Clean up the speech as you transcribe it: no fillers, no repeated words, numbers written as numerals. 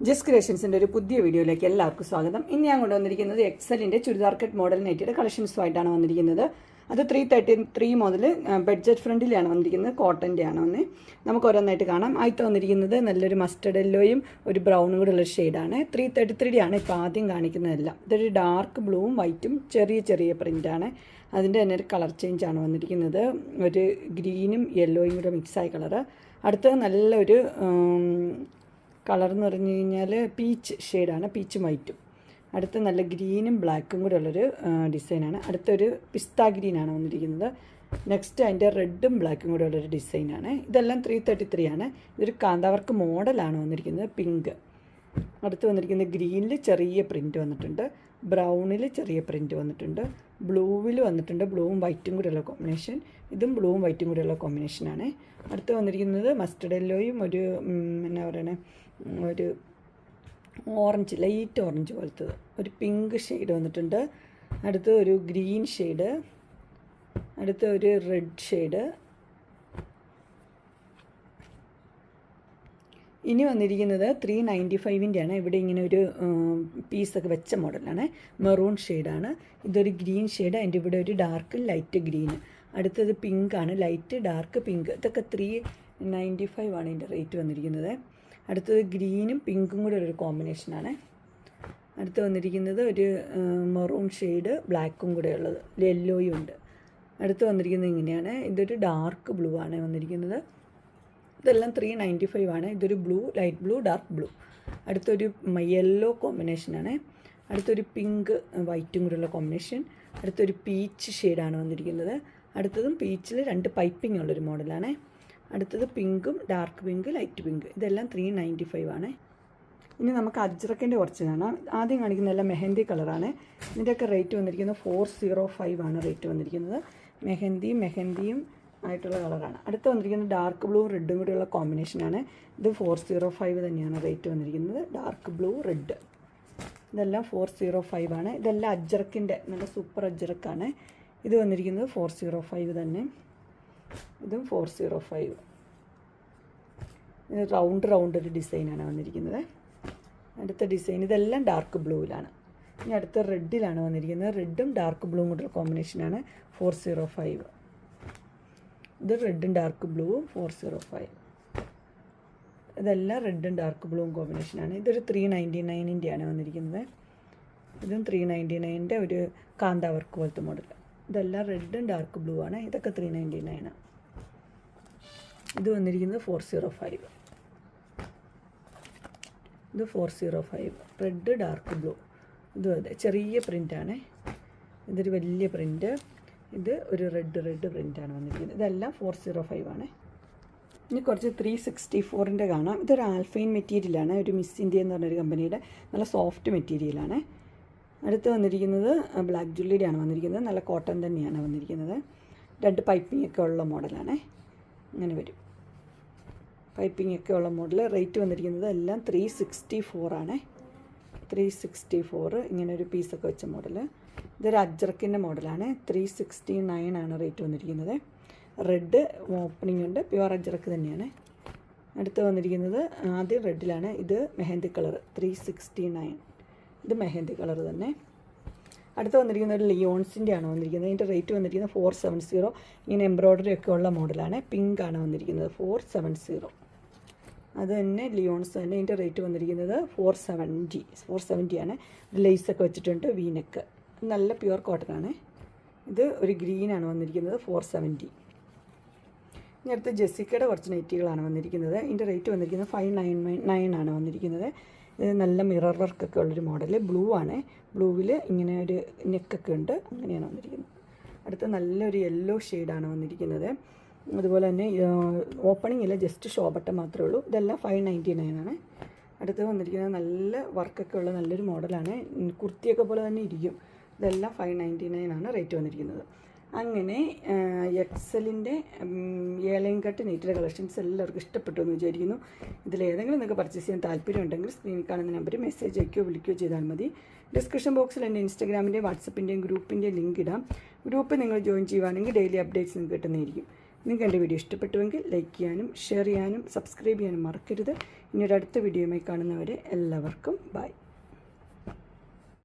Just ക്രിയേഷൻസിൻ്റെ ഒരു പുതിയ വീഡിയോയിലേക്ക് എല്ലാവർക്കും സ്വാഗതം. ഇന്ന് ഞാൻ കൊണ്ടുവന്നിരിക്കുന്നത് എക്സലിൻ്റെ ചുരിദാർ കട്ട് മോഡൽ നൈറ്റിയുടെ കളക്ഷൻസുമായിട്ടാണ് വന്നിരിക്കുന്നത്. അത് 333 മുതൽ ബഡ്ജറ്റ് ഫ്രണ്ടിലാണ് വന്നിരിക്കുന്നത്, കോട്ടൻ്റെ ആണ് വന്നത്. നമുക്ക് ഓരോന്നായിട്ട് കാണാം. ആദ്യത്തെ വന്നിരിക്കുന്നത് നല്ലൊരു മസ്റ്റർഡ് യെല്ലോയും ഒരു ബ്രൗണും കൂടെ ഉള്ള ഷെയ്ഡാണ്. 333 ആണ് ഇപ്പോൾ ആദ്യം കാണിക്കുന്നതെല്ലാം. ഇതൊരു ഡാർക്ക് ബ്ലൂവും വൈറ്റും ചെറിയ ചെറിയ പ്രിൻ്റാണ്. അതിൻ്റെ തന്നെ ഒരു കളർ ചേഞ്ചാണ് വന്നിരിക്കുന്നത്, ഒരു ഗ്രീനും യെല്ലോയും കൂടെ മിക്സായ കളറ്. അടുത്തത് നല്ലൊരു കളർ എന്ന് പറഞ്ഞു കഴിഞ്ഞാൽ പീച്ച് ഷെയ്ഡാണ്, പീച്ചും വൈറ്റും. അടുത്ത നല്ല ഗ്രീനും ബ്ലാക്കും കൂടെ ഉള്ളൊരു ഡിസൈനാണ്. അടുത്തൊരു പിസ്ത ഗ്രീനാണ് വന്നിരിക്കുന്നത്. നെക്സ്റ്റ് അതിൻ്റെ റെഡും ബ്ലാക്കും കൂടെ ഉള്ളൊരു ഡിസൈനാണ്. ഇതെല്ലാം 333 ആണ്. ഇതൊരു കാന്താവർക്ക് മോഡലാണ് വന്നിരിക്കുന്നത്, പിങ്ക്. അടുത്ത് വന്നിരിക്കുന്നത് ഗ്രീനിൽ ചെറിയ പ്രിൻറ്റ് വന്നിട്ടുണ്ട്, ബ്രൗണിൽ ചെറിയ പ്രിൻറ്റ് വന്നിട്ടുണ്ട്, ബ്ലൂവിൽ വന്നിട്ടുണ്ട്, ബ്ലൂവും വൈറ്റും കൂടെയുള്ള കോമ്പിനേഷൻ. ഇതും ബ്ലൂവും വൈറ്റും കൂടെയുള്ള കോമ്പിനേഷനാണ്. അടുത്ത് വന്നിരിക്കുന്നത് മസ്റ്റർഡ് യെല്ലോയും ഒരു എന്നാ പറയണേ, ഒരു ഓറഞ്ച്, ലൈറ്റ് ഓറഞ്ച് പോലത്തെ ഒരു പിങ്ക് ഷെയ്ഡ് വന്നിട്ടുണ്ട്. അടുത്ത് ഒരു ഗ്രീൻ ഷെയ്ഡ്, അടുത്ത ഒരു റെഡ് ഷെയ്ഡ്. ഇനി വന്നിരിക്കുന്നത് 395 ആണ്. ഇവിടെ ഇങ്ങനെ ഒരു പീസൊക്കെ വെച്ച മോഡലാണ്, മെറൂൺ ഷെയ്ഡാണ്. ഇതൊരു ഗ്രീൻ ഷെയ്ഡ്, അതിൻ്റെ ഇവിടെ ഒരു ഡാർക്ക് ലൈറ്റ് ഗ്രീൻ. അടുത്തത് പിങ്കാണ്, ലൈറ്റ് ഡാർക്ക് പിങ്ക്. ഇതൊക്കെ 395 ആണ് ഇതിൻ്റെ റേറ്റ് വന്നിരിക്കുന്നത്. അടുത്തത് ഗ്രീനും പിങ്കും കൂടെ ഒരു കോമ്പിനേഷനാണ്. അടുത്ത് വന്നിരിക്കുന്നത് ഒരു മെറൂൺ ഷെയ്ഡ്, ബ്ലാക്കും കൂടെ ഉള്ളത്, യെല്ലോയും ഉണ്ട്. അടുത്ത് വന്നിരിക്കുന്നത് ഇങ്ങനെയാണ്. ഇതൊരു ഡാർക്ക് ബ്ലൂ ആണ് വന്നിരിക്കുന്നത്. ഇതെല്ലാം 395 ആണ്. ഇതൊരു blue, light blue, dark blue. അടുത്തൊരു യെല്ലോ കോമ്പിനേഷനാണ്. അടുത്തൊരു പിങ്ക് വൈറ്റും കൂടെയുള്ള കോമ്പിനേഷൻ. അടുത്തൊരു പീച്ച് ഷെയ്ഡാണ് വന്നിരിക്കുന്നത്. അടുത്തതും പീച്ചിൽ 2 പൈപ്പിംഗ് ഉള്ളൊരു മോഡലാണ്. അടുത്തത് പിങ്കും ഡാർക്ക് പിങ്ക്, ലൈറ്റ് പിങ്ക്. ഇതെല്ലാം 395 ആണ്. ഇനി നമുക്ക് അജ്രക്കിൻ്റെ കുറച്ച് കാണാം. ആദ്യം കാണിക്കുന്നതെല്ലാം മെഹന്തി കളറാണ്. ഇതിൻ്റെയൊക്കെ റേറ്റ് വന്നിരിക്കുന്നത് 405 ആണ് റേറ്റ് വന്നിരിക്കുന്നത്. മെഹന്തിയും ആയിട്ടുള്ള കളറാണ്. അടുത്ത് വന്നിരിക്കുന്നത് ഡാർക്ക് ബ്ലൂ റെഡും കൂടെയുള്ള കോമ്പിനേഷനാണ്. ഇത് 405 തന്നെയാണ് റേറ്റ് വന്നിരിക്കുന്നത്, ഡാർക്ക് ബ്ലൂ റെഡ്. ഇതെല്ലാം 405 ആണ്. ഇതെല്ലാം അജ്രക്കിൻ്റെ നല്ല സൂപ്പർ അജ്രക്കാണ്. ഇത് വന്നിരിക്കുന്നത് 405 തന്നെ. ഇതും 405. ഇത് റൗണ്ട് ഒരു ഡിസൈനാണ് വന്നിരിക്കുന്നത്. അടുത്ത ഡിസൈൻ ഇതെല്ലാം ഡാർക്ക് ബ്ലൂവിലാണ്. ഇനി അടുത്ത റെഡിലാണ് വന്നിരിക്കുന്നത്. റെഡും ഡാർക്ക് ബ്ലൂവും കൂടെ കോമ്പിനേഷനാണ് 405. ഇത് റെഡും ഡാർക്ക് ബ്ലൂവും 405. ഇതെല്ലാം റെഡും ഡാർക്ക് ബ്ലൂവും കോമ്പിനേഷനാണ്. ഇതൊരു 399 ആണ് വന്നിരിക്കുന്നത്. ഇതും 399 ഒരു കാന്താ വർക്ക് പോലത്തെ മോഡൽ. ഇതെല്ലാം റെഡും ഡാർക്ക് ബ്ലൂ ആണ്. ഇതൊക്കെ 399 ആണ്. ഇത് വന്നിരിക്കുന്നത് 405. ഇത് 405, റെഡ് ഡാർക്ക് ബ്ലൂ. ഇതും അതെ, ചെറിയ പ്രിൻ്റാണ്. ഇതൊരു വലിയ പ്രിൻ്റ്. ഇത് ഒരു റെഡ് പ്രിൻ്റാണ് വന്നിരിക്കുന്നത്. ഇതെല്ലാം 405 ആണ്. ഇനി കുറച്ച് 364ൻ്റെ കാണാം. ഇതൊരു ആൽഫൈൻ മെറ്റീരിയലാണ്, ഒരു മിസ് ഇന്ത്യ എന്ന് പറഞ്ഞൊരു കമ്പനിയുടെ നല്ല സോഫ്റ്റ് മെറ്റീരിയലാണ്. അടുത്ത് വന്നിരിക്കുന്നത് ബ്ലാക്ക് ജുവല്ലറിയുടെ ആണ് വന്നിരിക്കുന്നത്. നല്ല കോട്ടൺ തന്നെയാണ് വന്നിരിക്കുന്നത്. 2 പൈപ്പിംഗ് ഒക്കെ ഉള്ള മോഡലാണ്. ഇങ്ങനെ വരും, പൈപ്പിംഗ് ഒക്കെ ഉള്ള മോഡൽ. റേറ്റ് വന്നിരിക്കുന്നത് എല്ലാം 364 ആണ്. 364 ഇങ്ങനെ ഒരു പീസൊക്കെ വെച്ച മോഡൽ. ഇതൊരു അജ്രക്കിൻ്റെ മോഡലാണ്. 369 ആണ് റേറ്റ് വന്നിരിക്കുന്നത്. റെഡ് ഓപ്പണിംഗ് ഉണ്ട്, പ്യുവർ അജ്രക്ക് തന്നെയാണ്. അടുത്ത് വന്നിരിക്കുന്നത് ആദ്യം റെഡിലാണ്. ഇത് മെഹന്തി കളർ 369. ഇത് മെഹന്തി കളർ തന്നെ. അടുത്ത് വന്നിരിക്കുന്ന ഒരു ലിയോൺസിൻ്റെ ആണ് വന്നിരിക്കുന്നത്. ഇതിൻ്റെ റേറ്റ് വന്നിരിക്കുന്നത് 470. ഇങ്ങനെ എംബ്രോയ്ഡറി ഒക്കെ ഉള്ള മോഡലാണ്. പിങ്ക് ആണ് വന്നിരിക്കുന്നത്, 470. അത് തന്നെ ലിയോൺസ് തന്നെ. ഇതിൻ്റെ റേറ്റ് വന്നിരിക്കുന്നത് 470 ആണ്. ലേസൊക്കെ വെച്ചിട്ടുണ്ട്, വീനെക്ക്. നല്ല പ്യുവർ കോട്ടൺ ആണ്. ഇത് ഒരു ഗ്രീനാണ് വന്നിരിക്കുന്നത്, 470. ഇനി അടുത്ത് ജെസ്സിക്കയുടെ കുറച്ച് നെറ്റുകളാണ് വന്നിരിക്കുന്നത്. ഇതിൻ്റെ റേറ്റ് വന്നിരിക്കുന്നത് 599 ആണ് വന്നിരിക്കുന്നത്. ഇത് നല്ല മിറർ വർക്കൊക്കെ ഉള്ളൊരു മോഡൽ, ബ്ലൂ ആണ്. ബ്ലൂവിൽ ഇങ്ങനെ ഒരു നെക്കൊക്കെ ഉണ്ട്, അങ്ങനെയാണ് വന്നിരിക്കുന്നത്. അടുത്ത നല്ലൊരു യെല്ലോ ഷെയ്ഡാണ് വന്നിരിക്കുന്നത്. അതുപോലെ തന്നെ ഓപ്പണിംഗ് ഇല്ല, ജസ്റ്റ് ഷോ ബട്ടൺ മാത്രമേ ഉള്ളൂ. ഇതെല്ലാം 599 ആണ്. അടുത്ത് വന്നിരിക്കുന്നത് നല്ല വർക്കൊക്കെ ഉള്ള നല്ലൊരു മോഡലാണ്, കുർത്തിയൊക്കെ പോലെ തന്നെ ഇരിക്കും. ഇതെല്ലാം 599 ആണ് റേറ്റ് വന്നിരിക്കുന്നത്. അങ്ങനെ എക്സലിൻ്റെ ഏലയും കട്ട് നെറ്റിലെ കളക്ഷൻസ് എല്ലാവർക്കും ഇഷ്ടപ്പെട്ടു എന്ന് വിചാരിക്കുന്നു. ഇതിലേതെങ്കിലും നിങ്ങൾക്ക് പർച്ചേസ് ചെയ്യാൻ താല്പര്യമുണ്ടെങ്കിൽ സ്ക്രീനിൽ കാണുന്ന നമ്പറിൽ മെസ്സേജ് അയക്കുകയോ വിളിക്കുകയോ ചെയ്താൽ മതി. ഡിസ്ക്രിപ്ഷൻ ബോക്സിൽ എൻ്റെ ഇൻസ്റ്റാഗ്രാമിൻ്റെയും വാട്സപ്പിൻ്റെയും ഗ്രൂപ്പിൻ്റെ ലിങ്ക് ഇടാം. ഗ്രൂപ്പ് നിങ്ങൾ ജോയിൻ ചെയ്യുകയാണെങ്കിൽ ഡെയിലി അപ്ഡേറ്റ്സ് നിങ്ങൾക്ക് കിട്ടുന്നതായിരിക്കും. നിങ്ങൾക്ക് എൻ്റെ വീഡിയോ ഇഷ്ടപ്പെട്ടുവെങ്കിൽ ലൈക്ക് ചെയ്യാനും ഷെയർ ചെയ്യാനും സബ്സ്ക്രൈബ് ചെയ്യാനും മറക്കരുത്. ഇനി ഒരു അടുത്ത വീഡിയോയുമായി കാണുന്നവരെ എല്ലാവർക്കും ബൈ.